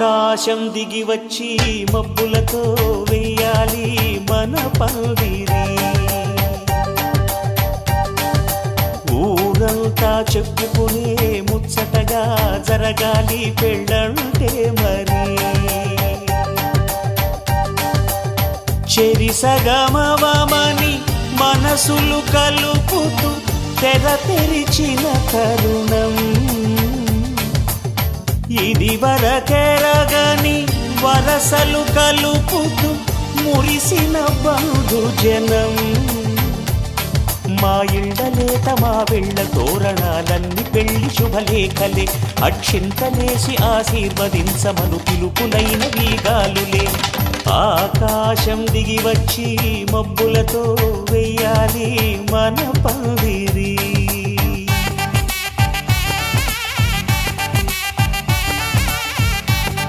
ఆకాశం దిగి వచ్చి మబ్బులతో వెయ్యాలి మన పందిరి. ఊరంతా చెప్పుకునే ముచ్చటగా జరగాలి పెళ్ళంటే మరి. చెరిసగమవమని మనసులు కలుపుతూ తెర తెరిచిన తరుణం. ఇది వరకెరగని వరసలు కలుపుతూ మురిసిన బంధుజనం. మా ఇళ్ళలేత మా వెళ్ళ తోరణాలన్నీ పెళ్లి శుభలేఖలే. అక్షింతలేసి ఆశీర్వదించమను పిలుపులైన వీగాలులే. ఆకాశం దిగి వచ్చి మబ్బులతో వెయ్యాలి మన పందిరి.